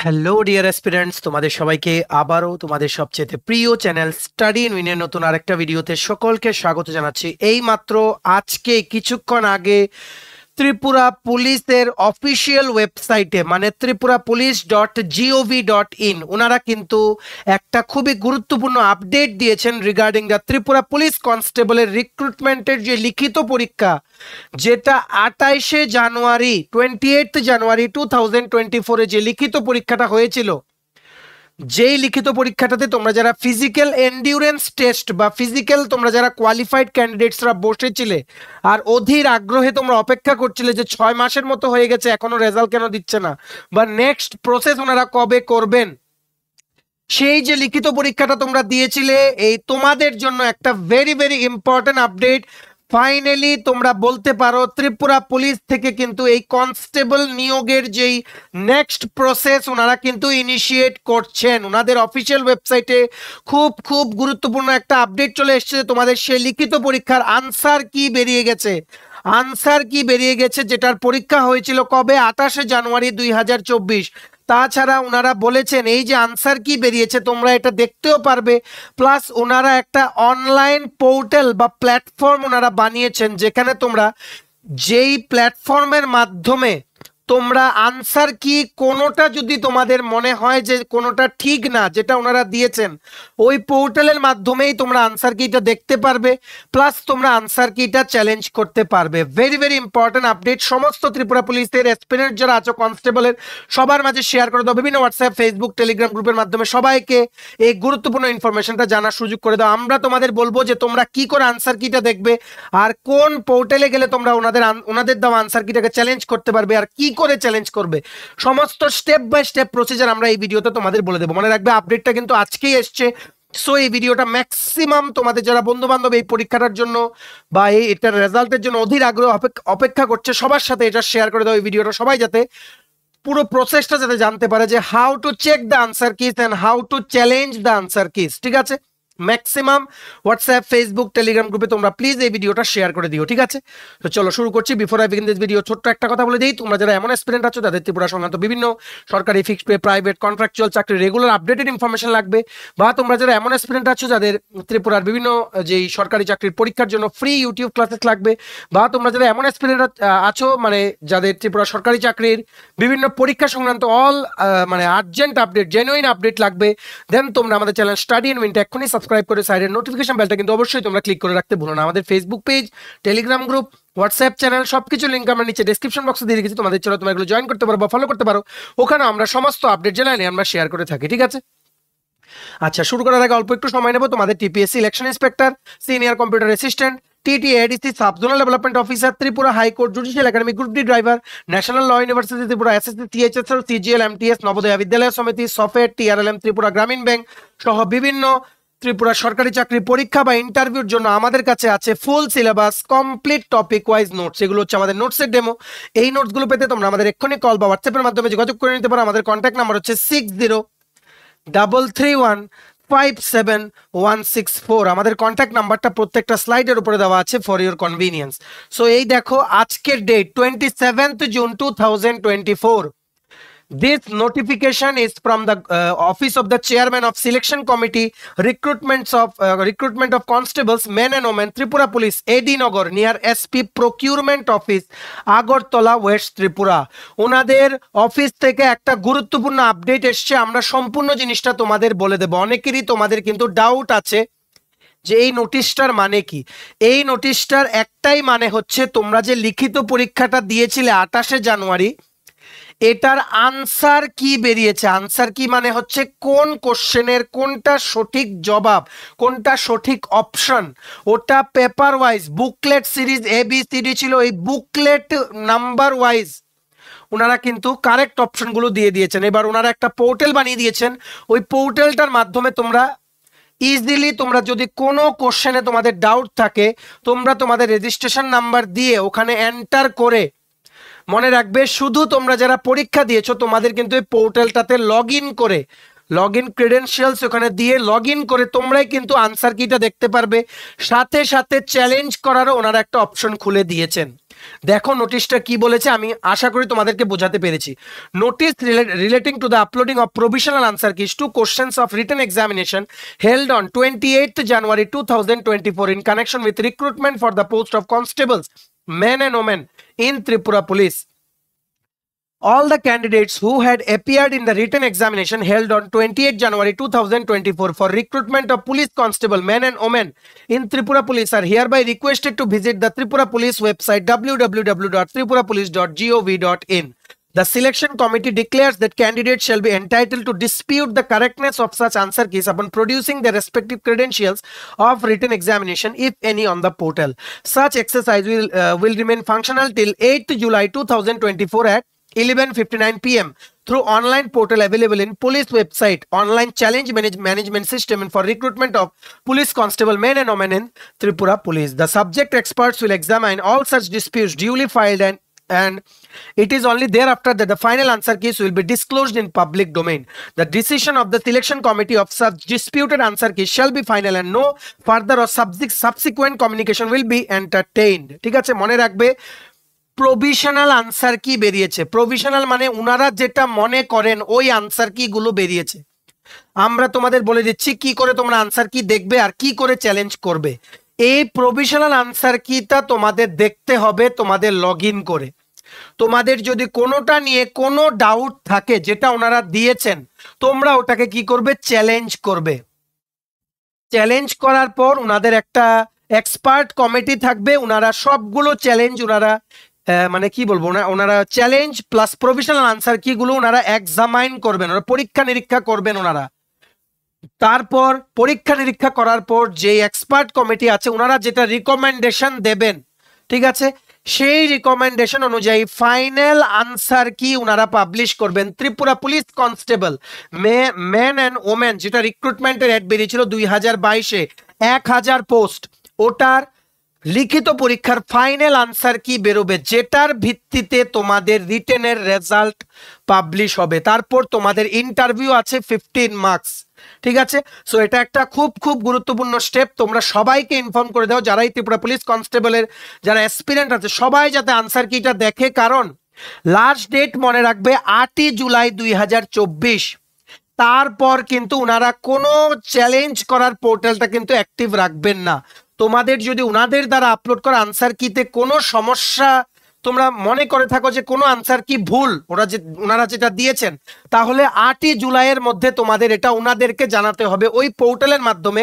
Hello dear aspirants, তোমাদের সবাইকে আবারও তোমাদের সবচেয়ে প্রিয় চ্যানেল স্টাডি ইন উইনের নতুন আরেকটা ভিডিওতে সকলকে স্বাগত জানাচ্ছি। এই মাত্র আজকে কিছুক্ষণ আগে ত্রিপুরা পুলিশের অফিসিয়াল ওয়েবসাইটে মানে tripurapolice.gov.in ওনারা কিন্তু একটা খুবই গুরুত্বপূর্ণ আপডেট দিয়েছেন রিগার্ডিং দ্য ত্রিপুরা পুলিশ কনস্টেবলের রিক্রুটমেন্টের যে লিখিত পরীক্ষা, যেটা 28 জানুয়ারি 2024 যে লিখিত পরীক্ষাটা হয়েছিল, যেই লিখিত পরীক্ষাটাতে তোমরা যারা ফিজিক্যাল এন্ডিউরেন্স টেস্ট বা ফিজিক্যাল তোমরা যারা কোয়ালিফাইড ক্যান্ডিডেটসরা বসেছিলে আর অধীর আগ্রহে তোমরা অপেক্ষা করছিলে যে 6 মাসের মতো হয়ে গেছে এখনো রেজাল্ট কেন দিচ্ছে না বা নেক্সট প্রসেস ওনারা কবে করবেন, সেই যে লিখিত পরীক্ষাটা তোমরা দিয়েছিলে, এই তোমাদের জন্য একটা very very important update. Finally তোমরা বলতে পারো ত্রিপুরা পুলিশ থেকে কিন্তু এই কনস্টেবল নিয়োগের যেই নেক্সট প্রসেস ওনারা কিন্তু ইনিশিয়েট করছেন। ওনাদের অফিসিয়াল ওয়েবসাইটে খুব খুব গুরুত্বপূর্ণ একটা আপডেট চলে এসেছে। তোমাদের সেই লিখিত পরীক্ষার আনসার কি বেরিয়ে গেছে, যেটার পরীক্ষা হয়েছিল কবে, 28 জানুয়ারি 2024। তাছাড়া ওনারা বলেছেন এই যে আনসার কি বেরিয়েছে তোমরা এটা দেখতেও পারবে, প্লাস ওনারা একটা অনলাইন পোর্টাল বা প্ল্যাটফর্ম ওনারা বানিয়েছেন, যেখানে তোমরা যেই প্ল্যাটফর্মের মাধ্যমে তোমরা আনসার কি কোনোটা যদি তোমাদের মনে হয় যে কোনোটা ঠিক না যেটা ওনারা দিয়েছেন, ওই পোর্টালের মাধ্যমেই তোমরা আনসার কিটা দেখতে পারবে, প্লাস তোমরা আনসার কিটা চ্যালেঞ্জ করতে পারবে। Very very important update. সমস্ত ত্রিপুরা পুলিশের অ্যাসপিরেন্ট যারা আছো কনস্টেবলের সবার মাঝে শেয়ার করে দাও, বিভিন্ন হোয়াটসঅ্যাপ, ফেসবুক, টেলিগ্রাম গ্রুপের মাধ্যমে সবাইকে এই গুরুত্বপূর্ণ ইনফরমেশনটা জানার সুযোগ করে দাও। আমরা তোমাদের বলবো যে তোমরা কি করে আনসার কিটা দেখবে আর কোন পোর্টালে গেলে তোমরা ওনাদের দেওয়া আনসার কিটাকে চ্যালেঞ্জ করতে পারবে আর কি করে চ্যালেঞ্জ করবে, সমস্ত স্টেপ বাই স্টেপ প্রসিজার আমরা এই ভিডিওতে তোমাদের বলে দেবো। মনে রাখবে আপডেটটা কিন্তু আজকেই এসছে। সো এই ভিডিওটা ম্যাক্সিমাম তোমাদের যারা বন্ধু বান্ধব এই পরীক্ষাটার জন্য বা এটার রেজাল্টের জন্য অধীর আগ্রহ অপেক্ষা করছে, সবার সাথে এটা শেয়ার করে দাও এই ভিডিওটা, সবাই যাতে পুরো প্রসেসটা যাতে জানতে পারে যে how to check the answer keys and how to challenge the answer keys. ঠিক আছে, ম্যাক্সিমাম হোয়াটসঅ্যাপ, ফেসবুক, টেলিগ্রাম গ্রুপে তোমরা প্লিজ এই ভিডিওটা শেয়ার করে দিও। ঠিক আছে, তো চলো শুরু করছি। Before I begin this video ছোট্ট একটা কথা বলে দিই, তোমরা যারা এমন অ্যাসপিরেন্ট আছো যাদের ত্রিপুরা সংক্রান্ত বিভিন্ন সরকারি, ফিক্সড পে, প্রাইভেট, কন্ট্রাকচুয়াল চাকরি রেগুলার আপডেটেড ইনফরমেশন লাগবে, বা তোমরা যারা এমন অ্যাসপিরেন্ট আছো যাদের ত্রিপুরার বিভিন্ন যেই সরকারি চাকরির পরীক্ষার জন্য ফ্রি ইউটিউব ক্লাসেস লাগবে, বা তোমরা যারা এমন অ্যাসপিরেন্ট আছো মানে যাদের ত্রিপুরা সরকারি চাকরির বিভিন্ন পরীক্ষা সংক্রান্ত অল মানে আর্জেন্ট আপডেট, জেনুইন আপডেট লাগবে, দেন তোমরা আমাদের চ্যানেল স্টাডি ইন উইনটা এখনই সাবস্ক্রাইব করে সাইডের নোটিফিকেশন বেলটা কিন্তু অবশ্যই তোমরা ক্লিক করে রাখতে ভুলো না। আমাদের Facebook page, Telegram group, WhatsApp channel সবকিছু লিঙ্ক আমরা নিচে ডেসক্রিপশন বক্সে দিয়ে রেখেছি, তোমাদের চলো তোমরা এগুলো জয়েন করতে পারো বা ফলো করতে পারো। ওখানে আমরা সমস্ত আপডেট জেনারেলি আমরা শেয়ার করে থাকি। ঠিক আছে, আচ্ছা শুরু করার আগে অল্প একটু সময় নেব। তোমাদের TPSC election inspector, senior computer assistant, TTADC sub zonal development officer, Tripura high court judicial academy group D driver, national law university Tripura, SSC, THSL, CGL, MTS, Navodaya Vidyalaya Samiti, software, TRLM, Tripura গ্রামীণ ব্যাংক সহ বিভিন্ন ত্রিপুরা সরকারি চাকরি পরীক্ষা বা ইন্টারভিউর জন্য আমাদের কাছে আছে full syllabus, complete topic wise notes. এগুলো হচ্ছে আমাদের নোটসের ডেমো। এই নোটসগুলো পেতে তোমরা আমাদের এক্ষুনি কল বা হোয়াটসঅ্যাপের মাধ্যমে যোগাযোগ করে নিতে পারো। আমাদের কন্ট্যাক্ট নাম্বার হচ্ছে 6033157164। আমাদের কন্ট্যাক্ট নাম্বারটা প্রত্যেকটা স্লাইডের উপরে দেওয়া আছে ফর ইউর কনভিনিয়েন্স। সো এই দেখো আজকের date 27th June 2024। This notification is from the office of the chairman of selection committee, recruitment of constables, men and women, Tripura Police, AD Nagar near SP procurement office, Agartala West Tripura. ওনাদের office থেকে একটা গুরুত্বপূর্ণ update এসছে, আমরা সম্পূর্ণ জিনিসটা তোমাদের বলে দেব। অনেকেরই তোমাদের কিন্তু ডাউট আছে যে এই নোটিশটার মানে কি। এই নোটিশটার একটাই মানে হচ্ছে তোমরা যে লিখিত পরীক্ষাটা দিয়েছিলে 28 জানুয়ারি, এটার আনসার কি বেরিয়েছে। আনসার কি মানে হচ্ছে কোন কোশ্চেনের কোনটা সঠিক জবাব, কোনটা সঠিক অপশন, ওটা paper wise booklet series ABCD ছিল, এই বুকলেট নাম্বার ওয়াইজ ওনারা কিন্তু কারেক্ট অপশনগুলো দিয়ে দিয়েছেন। এবার ওনারা একটা পোর্টাল বানিয়ে দিয়েছেন, ওই পোর্টালটার মাধ্যমে তোমরা ইজিলি তোমরা যদি কোনো কোশ্চেনে তোমাদের ডাউট থাকে তোমরা তোমাদের রেজিস্ট্রেশন নাম্বার দিয়ে ওখানে এন্টার করে, মনে রাখবে শুধু তোমরা যারা পরীক্ষা দিয়েছো তোমাদের কিন্তু এই পোর্টালটাতে লগ ইন করে, লগ ইন ক্রেডেনশিয়ালস ওখানে দিয়ে লগ ইন করে তোমরাই কিন্তু আনসার কিটা দেখতে পারবে। সাথে সাথে চ্যালেঞ্জ করারও ওনারা একটা অপশন খুলে দিয়েছেন। দেখো নোটিশটা কি বলেছে, আমি আশা করি তোমাদেরকে বোঝাতে পেরেছি। Notice relating to the uploading of provisional answer kiss two questions of written examination held on 28th January 2024 in connection with recruitment for the post of constables, men and women in Tripura Police. All the candidates who had appeared in the written examination held on 28 January 2024 for recruitment of police constable, men and women in Tripura Police are hereby requested to visit the Tripura Police website www.tripurapolice.gov.in. The selection committee declares that candidates shall be entitled to dispute the correctness of such answer keys upon producing their respective credentials of written examination, if any, on the portal. Such exercise will remain functional till 8th July 2024 at 11:59 p.m. through online portal available in police website, online challenge management system, and for recruitment of police constable, men and women in Tripura Police. The subject experts will examine all such disputes duly filed, and it is only thereafter that the final answer keys will be disclosed in public domain. The decision of the selection committee of such disputed answer keys shall be final, and no further or subsequent communication will be entertained. ঠিক আছে, মনে রাখবে provisional answer কি বেরিয়েছে। Provisional মানে উনারা যেটা মনে করেন ওই আনসার কি গুলো বেরিয়েছে। আমরা তোমাদের বলে দিচ্ছি কি করে তোমরা আনসার কি দেখবে আর কি করে চ্যালেঞ্জ করবে। এই প্রভিশনাল আনসার কিটা তোমাদের দেখতে হবে তোমাদের লগইন করে। তোমাদের যদি কোনোটা নিয়ে কোনো ডাউট থাকে যেটা ওনারা দিয়েছেন, তোমরা ওটাকে কি করবে, চ্যালেঞ্জ করবে। চ্যালেঞ্জ করার পর ওনাদের একটা এক্সপার্ট কমিটি থাকবে, ওনারা সবগুলো চ্যালেঞ্জ ওনারা মানে কি বলবো না, ওনারা চ্যালেঞ্জ প্লাস প্রভিশনাল আনসার কি গুলো ওনারা এক্সামাইন করবেন, ওনারা পরীক্ষা নিরীক্ষা করবেন ওনারা। তারপর পরীক্ষা নিরীক্ষা করার পর যে এক্সপার্ট কমিটি আছে ওনারা যেটা রিকমেন্ডেশন দেবেন, ঠিক আছে, সেই রিকমেন্ডেশন অনুযায়ী ফাইনাল আনসার কি ওনারা পাবলিশ করবেন। Tripura police constable men and women, যেটা রিক্রুটমেন্টের অ্যাড বেরিয়েছিল 2022-এ 1000 পোস্ট, ওটার লিখিত পরীক্ষার ফাইনাল আনসার কি বেরোবে, যেটার ভিত্তিতে তোমাদের রিটেনের রেজাল্ট পাবলিশ হবে। তারপর তোমাদের ইন্টারভিউ আছে 15 মার্কস, ঠিক আছে। সো এটা একটা খুব খুব গুরুত্বপূর্ণ স্টেপ, তোমরা সবাইকে ইনফর্ম করে দাও যারাই ত্রিপুরা পুলিশ কনস্টেবলের যারা অ্যাসপিরেন্ট আছে সবাই যাতে আনসার কিটা দেখে, কারণ লাস্ট ডেট মনে রাখবে 8ই জুলাই 2024। তারপর কিন্তু ওনারা কোনো চ্যালেঞ্জ করার পোর্টালটা কিন্তু অ্যাক্টিভ রাখবেন না। তোমাদের যদি ওনাদের দ্বারা আপলোড করা আনসার কিতে কোনো সমস্যা তোমরা মনে করে থাকো যে কোনো আনসার কি ভুল ওনারা যেটা দিয়েছেন, তাহলে 8ই জুলাইয়ের মধ্যে তোমাদের এটা ওনাদেরকে জানাতে হবে ওই পোর্টালের মাধ্যমে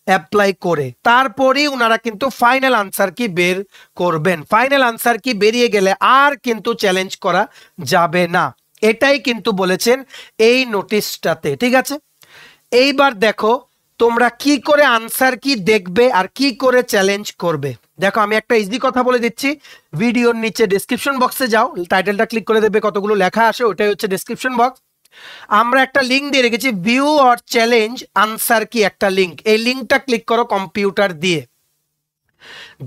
অ্যাপ্লাই করে। তারপরেই ওনারা কিন্তু ফাইনাল আনসার কি বের করবেন। ফাইনাল আনসার কি বেরিয়ে গেলে আর কিন্তু চ্যালেঞ্জ করা যাবে না, এটাই কিন্তু বলেছেন এই নোটিশটাতে, ঠিক আছে। এইবার দেখো তোমরা কি করে আনসার কি দেখবে আর কি করে চ্যালেঞ্জ করবে। দেখো আমি একটা ইজি কথা বলে দিচ্ছি, ভিডিওর নিচে ডেসক্রিপশন বক্সে যাও, টাইটেলটা ক্লিক করে দেবে, কতগুলো লেখা আসে, ওটাই হচ্ছে ডেসক্রিপশন বক্স। আমরা একটা লিঙ্ক দিয়ে রেখেছি, ভিউ অর চ্যালেঞ্জ আনসার কি একটা লিঙ্ক, এই লিঙ্কটা ক্লিক করো কম্পিউটার দিয়ে।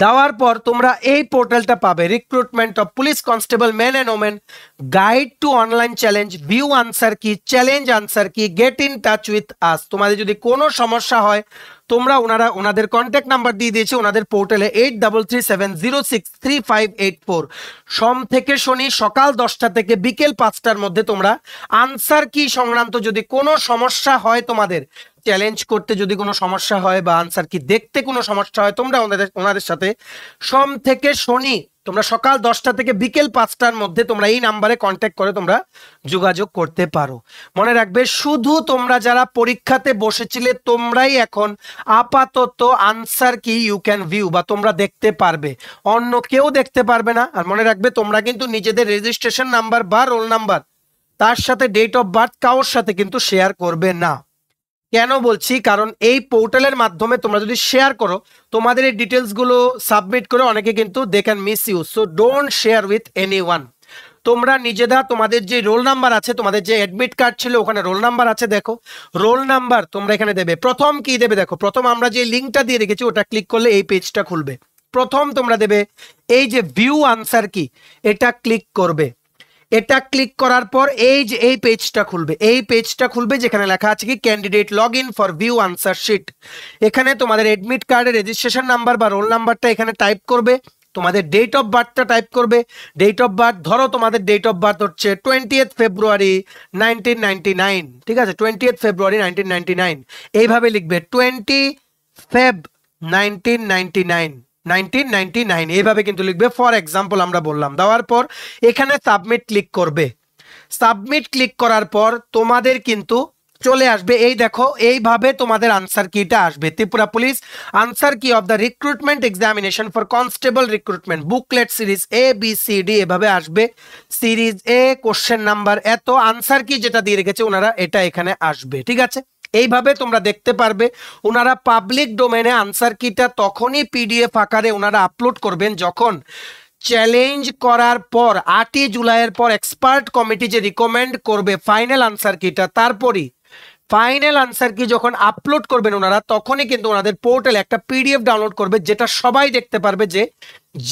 দেওয়ার পর তোমরা এই পোর্টালটা পাবে, recruitment of police constable men and women, guide to online challenge, view answer কি, চ্যালেঞ্জ আনসার কি, get in touch with us. তোমাদের যদি কোনো সমস্যা হয় তোমরা ওনাদের কন্ট্যাক্ট নাম্বার দিয়ে দিয়েছে ওনাদের পোর্টালে 8337063584। সোম থেকে শনি সকাল 10টা থেকে বিকেল 5টার মধ্যে তোমরা আনসার কি সংক্রান্ত যদি কোনো সমস্যা হয়, তোমাদের চ্যালেঞ্জ করতে যদি কোনো সমস্যা হয় বা আনসার কি দেখতে কোনো সমস্যা হয়, তোমরা ওনাদের সাথে সোম থেকে শনি তোমরা সকাল 10টা থেকে বিকেল 5টার মধ্যে তোমরা এই নাম্বারে কন্ট্যাক্ট করে তোমরা যোগাযোগ করতে পারো। মনে রাখবে শুধু তোমরা যারা পরীক্ষাতে বসেছিলে তোমরাই এখন আপাতত আনসার কি ইউ ক্যান ভিউ বা তোমরা দেখতে পারবে, অন্য কেউ দেখতে পারবে না। আর মনে রাখবে তোমরা কিন্তু নিজেদের রেজিস্ট্রেশন নাম্বার বা রোল নাম্বার তার সাথে ডেট অফ বার্থ কারোর সাথে কিন্তু শেয়ার করবে না। কেন বলছি, কারণ এই পোর্টালের মাধ্যমে তোমরা যদি শেয়ার করো তোমাদের এই ডিটেলসগুলো সাবমিট করে অনেকে কিন্তু they can misuse, so don't share with anyone. তোমরা নিজেরা তোমাদের যে রোল নাম্বার আছে, তোমাদের যে অ্যাডমিট কার্ড ছিল ওখানে রোল নাম্বার আছে, দেখো রোল নাম্বার তোমরা এখানে দেবে। প্রথম কি দেবে দেখো, প্রথম আমরা যে লিঙ্কটা দিয়ে রেখেছি ওটা ক্লিক করলে এই পেজটা খুলবে। প্রথম তোমরা দেবে এই যে ভিউ আনসার কি, এটা ক্লিক করবে। এটা ক্লিক করার পর এই যে এই পেজটা খুলবে যেখানে লেখা আছে কি candidate log in for view answer sheet. এখানে তোমাদের অ্যাডমিট কার্ডের রেজিস্ট্রেশন নাম্বার বা রোল নাম্বারটা এখানে টাইপ করবে। তোমাদের ডেট অফ বার্থটা টাইপ করবে। ডেট অফ বার্থ ধরো তোমাদের ডেট অফ বার্থ হচ্ছে 20th February 1999, ঠিক আছে, 20th February 1999 এইভাবে লিখবে 20 Feb 1999 এইভাবে কিন্তু লিখবে। ফর এক্সাম্পল আমরা বললাম, দেওয়ার পর এখানে সাবমিট ক্লিক করবে। সাবমিট ক্লিক করার পর তোমাদের কিন্তু চলে আসবে এই দেখো এইভাবে তোমাদের আনসার কিটা আসবে, ত্রিপুরা পুলিশ আনসার কি of the recruitment examination for constable recruitment booklet series ABCD এভাবে আসবে। সিরিজ A কোশ্চেন নাম্বার এত, আনসার কি যেটা দিয়ে রেখেছে ওনারা এটা এখানে আসবে, ঠিক আছে। এইভাবে তোমরা দেখতে পারবে ওনারা পাবলিক ডোমেনে আনসার কিটা তখনই PDF আকারে ওনারা আপলোড করবেন যখন চ্যালেঞ্জ করার পর 8ই জুলাইয়ের পর এক্সপার্ট কমিটি যে রিকমেন্ড করবে ফাইনাল আনসার কিটা, তারপরই ফাইনাল আনসার কি যখন আপলোড করবেন ওনারা তখনই কিন্তু ওনাদের পোর্টালে একটা PDF ডাউনলোড করবে, যেটা সবাই দেখতে পারবে যে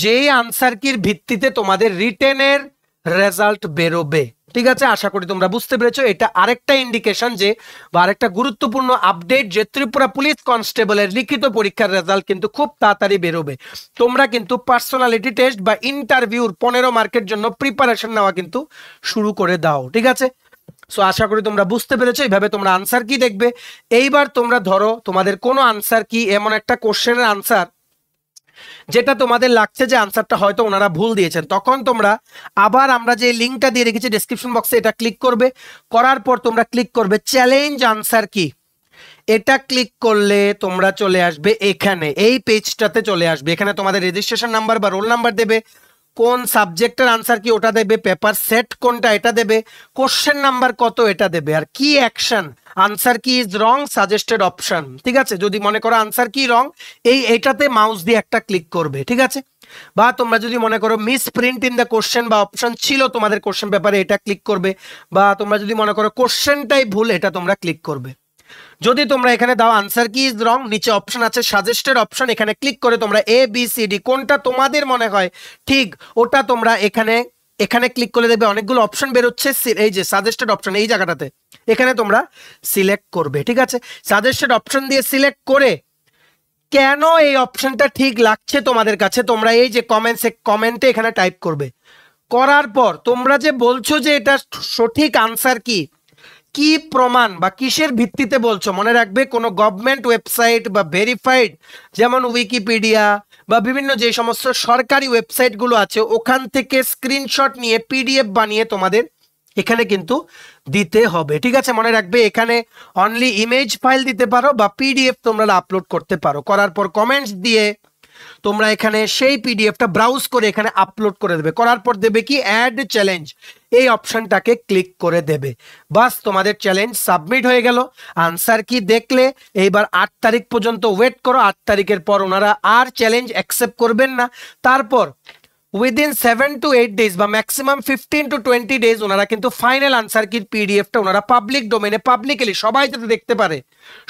যেই আনসার কির ভিত্তিতে তোমাদের রিটেনের রেজাল্ট বেরোবে, ঠিক আছে। আশা করি তোমরা বুঝতে পেরেছো। এটা আরেকটা ইন্ডিকেশন যে বা আরেকটা গুরুত্বপূর্ণ আপডেট যে ত্রিপুরা পুলিশ কনস্টেবলের লিখিত পরীক্ষার রেজাল্ট কিন্তু খুব তাড়াতাড়ি বেরোবে। তোমরা কিন্তু পার্সোনালিটি টেস্ট বা ইন্টারভিউর 15 মার্কের জন্য প্রিপারেশন নেওয়া কিন্তু শুরু করে দাও, ঠিক আছে। সো আশা করি তোমরা বুঝতে পেরেছো। এইভাবে তোমরা আনসার কি দেখবে। এইবার তোমরা ধরো তোমাদের কোনো আনসার কি এমন একটা কোশ্চেনের আনসার যেটা তোমাদের লাগছে যে আনসারটা হয়তো ওনারা ভুল দিয়েছেন, তখন তোমরা আবার আমরা যে লিঙ্কটা দিয়ে রেখেছি ডেসক্রিপশন বক্সে এটা ক্লিক করবে। করার পর তোমরা ক্লিক করবে চ্যালেঞ্জ আনসার কি, এটা ক্লিক করলে তোমরা চলে আসবে এখানে, এই পেজটাতে চলে আসবে। এখানে তোমাদের রেজিস্ট্রেশন নাম্বার বা রোল নাম্বার দেবে, কোন সাবজেক্টের আনসার কি ওটা দেবে, পেপার সেট কোনটা এটা দেবে, কোশ্চেন নাম্বার কত এটা দেবে, আর কি অ্যাকশন আনসার কি ইজ রং সাজেস্টেড অপশন, ঠিক আছে। যদি মনে করো আনসার কি রং এইটাতে মাউস দিয়ে একটা ক্লিক করবে, ঠিক আছে। বা তোমরা যদি মনে করো miss print in the question বা অপশন ছিল তোমাদের কোশ্চেন পেপারে এটা ক্লিক করবে। বা তোমরা যদি মনে করো কোশ্চেনটাই ভুল এটা তোমরা ক্লিক করবে। যদি তোমরা এখানে দাও আনসার কি ইজ রং, নিচে অপশন আছে সাজেস্টেড অপশন, এখানে ক্লিক করে তোমরা ABCD কোনটা তোমাদের মনে হয় ঠিক ওটা তোমরা এখানে ক্লিক করে দেবে। অনেকগুলো অপশন বেরোচ্ছে, এই যে সাজেস্টেড অপশন এই জায়গাটাতে এখানে তোমরা সিলেক্ট করবে, ঠিক আছে। সাজেস্টেড অপশন দিয়ে সিলেক্ট করে কেন এই অপশনটা ঠিক লাগছে তোমাদের কাছে তোমরা এই যে কমেন্টে এখানে টাইপ করবে। করার পর তোমরা যে বলছো যে এটা সঠিক আনসার কি প্রমাণ বা কিসের ভিত্তিতে বলছো, মনে রাখবে কোনো গভর্নমেন্ট ওয়েবসাইট বা ভেরিফাইড যেমন উইকিপিডিয়া বা বিভিন্ন যে সমস্ত সরকারি ওয়েবসাইটগুলো আছে ওখান থেকে স্ক্রিনশট নিয়ে PDF বানিয়ে তোমাদের এখানে কিন্তু দিতে হবে, ঠিক আছে। মনে রাখবে এখানে অনলি ইমেজ ফাইল দিতে পারো বা PDF তোমরা আপলোড করতে পারো। করার পর কমেন্টস দিয়ে তোমরা এখানে সেই PDFটা ব্রাউজ করে এখানে আপলোড করে দেবে। করার পর দেবে কি অ্যাড চ্যালেঞ্জ, এই অপশনটাকে ক্লিক করে দেবে। বাস তোমাদের চ্যালেঞ্জ সাবমিট হয়ে গেল। আনসার কি দেখলে এইবার 8 তারিখ পর্যন্ত ওয়েট করো। 8 তারিখের পর ওনারা আর চ্যালেঞ্জ অ্যাকসেপ্ট করবেন না। তারপর উইদিন 7 to 8 ডেজ বা ম্যাক্সিমাম 15 to 20 ডেজ ওনারা কিন্তু ফাইনাল আনসার কির PDFটা ওনারা পাবলিক ডোমেনে পাবলিকলি সবাই যাতে দেখতে পারে,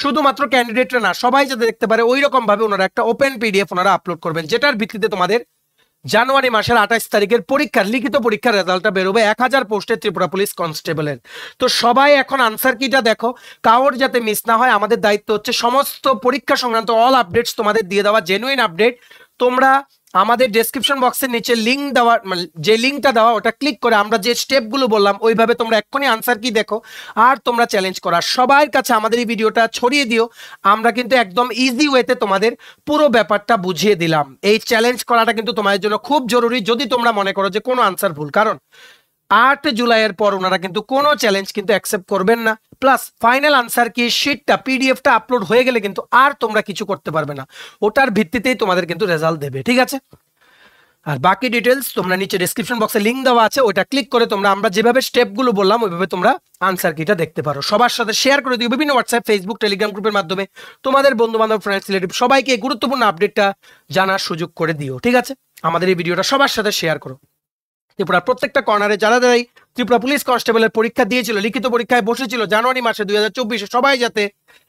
শুধুমাত্র ক্যান্ডিডেটরা না সবাই যাতে দেখতে পারে ওই রকম ভাবে ওনারা একটা ওপেন PDF ওনারা আপলোড করবেন, যেটার ভিত্তিতে তোমাদের জানুয়ারি মাসের 28 তারিখের পরীক্ষার লিখিত পরীক্ষার রেজাল্টটা বেরোবে 1000 পোস্টে ত্রিপুরা পুলিশ কনস্টেবলের। তো সবাই এখন আনসার কিটা দেখো, কাউর যাতে মিস না হয়। আমাদের দায়িত্ব হচ্ছে সমস্ত পরীক্ষা সংক্রান্ত অল আপডেটস তোমাদের দিয়ে দেওয়া, জেনুইন আপডেট। তোমরা আমাদের ডেসক্রিপশন বক্সের নিচে লিঙ্ক দেওয়া, যে লিঙ্কটা দেওয়া ওটা ক্লিক করে আমরা যে স্টেপগুলো বললাম ওইভাবে তোমরা এক্ষুনি আনসার কি দেখো আর তোমরা চ্যালেঞ্জ করা সবার কাছে আমাদের এই ভিডিওটা ছড়িয়ে দিও। আমরা কিন্তু একদম ইজি ওয়েতে তোমাদের পুরো ব্যাপারটা বুঝিয়ে দিলাম। এই চ্যালেঞ্জ করাটা কিন্তু তোমাদের জন্য খুব জরুরি যদি তোমরা মনে করো যে কোনো আনসার ভুল, কারণ 8 জুলাইয়ের পর ওনারা কিন্তু কোনো চ্যালেঞ্জ কিন্তু অ্যাকসেপ্ট করবেন না। প্লাস ফাইনাল আনসার কি শিটটা PDFটা আপলোড হয়ে গেলে কিন্তু আর তোমরা কিছু করতে পারবে না, ওটার ভিত্তিতেই তোমাদের কিন্তু রেজাল্ট দেবে, ঠিক আছে। আর বাকি ডিটেলস তোমরা নিচে ডেসক্রিপশন বক্সে লিঙ্ক দেওয়া আছে, ওটা ক্লিক করে তোমরা আমরা যেভাবে স্টেপগুলো বললাম ওইভাবে তোমরা আনসার কিটা দেখতে পারো। সবার সাথে শেয়ার করে দিও বিভিন্ন হোয়াটসঅ্যাপ, ফেসবুক, টেলিগ্রাম গ্রুপের মাধ্যমে তোমাদের বন্ধু বান্ধব, ফ্রেন্ডস, রিলেটিভ সবাইকে গুরুত্বপূর্ণ আপডেটটা জানার সুযোগ করে দিও, ঠিক আছে। আমাদের এই ভিডিওটা সবার সাথে শেয়ার করো। ত্রিপুরার প্রত্যেকটা কর্নারে যারাই ত্রিপুরা পুলিশ কনস্টেবলের পরীক্ষা দিয়েছিল, লিখিত পরীক্ষায় বসেছিল জানুয়ারি মাসে 2024, সবাই যাতে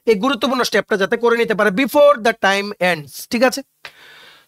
এই গুরুত্বপূর্ণ স্টেপটা যাতে করে নিতে পারে বিফোর দ্য টাইম এন্ডস, ঠিক আছে।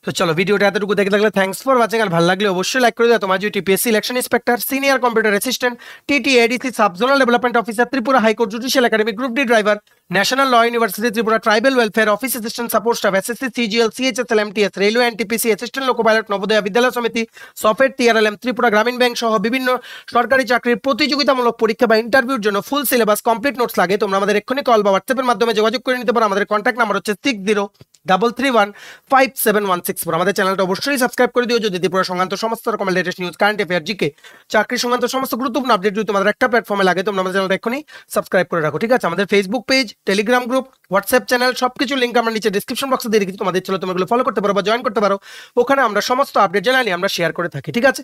তো চলো ভিডিওটা এতটুকু দেখে থাকলে থ্যাঙ্কস ফর ওয়াচিং, আর ভালো লাগলে অবশ্যই লাইক করে দাও। তোমার যদি TPSC election inspector, senior computer assistant, TT ADC, sub zonal development officer, Tripura high court judicial academy, group D driver, national law university Tripura, tribal welfare office assistant support staff, SSC, CGL, CHSL, MTS, railway, NTPC, assistant loco pilot, Navodaya Vidyalaya Samiti, software, TRLM, Tripura গ্রামীণ bank সহ বিভিন্ন সরকারি চাকরির প্রতিযোগিতামূলক পরীক্ষা বা ইন্টারভিউর জন্য ফুল সিলেবাস কমপ্লিট নোটস লাগে, তোমরা আমাদের এক্ষুনি কল বা হোয়াটসঅ্যাপের মাধ্যমে যোগাযোগ করে নিতে পারো। আমাদের কন্ট্যাক্ট নাম্বার হচ্ছে 6033157164। আমাদের চ্যানেলটা অবশ্যই সাবস্ক্রাইব করে দিও যদি ত্রিপুরা সংক্রান্ত সমস্ত রকমের latest news, current affair, GK, চাকরি সংক্রান্ত সমস্ত গুরুত্বপূর্ণ আপডেট যদি তোমাদের একটা প্ল্যাটফর্মে লাগে, তোমরা আমাদের চ্যানেলটা এক্ষুনি সাবস্ক্রাইব করে রাখো, ঠিক আছে? আমাদের Facebook page, Telegram group, WhatsApp channel সবকিছু লিঙ্ক আমরা নিচে ডিসক্রিপশন বক্সে দিয়ে রেখেছি, তোমাদের চলো তুমি এগুলো ফলো করতে পারো বা জয়েন করতে পারো। ওখানে আমরা সমস্ত আপডেট জানালি আমরা শেয়ার করে থাকি, ঠিক আছে?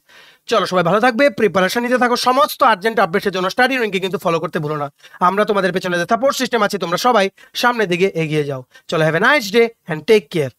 চলো সবাই ভালো থাকবে, প্রিপারেশন নিতে থাকো, সমস্ত আর্জেন্ট আপডেটের জন্য স্টাডি রুমকে কিন্তু ফলো করতে ভুলো না। আমরা তোমাদের পেছনে যে সাপোর্ট সিস্টেম আছে, তোমরা সবাই সামনের দিকে এগিয়ে যাও। চলো, have a nice day and take care.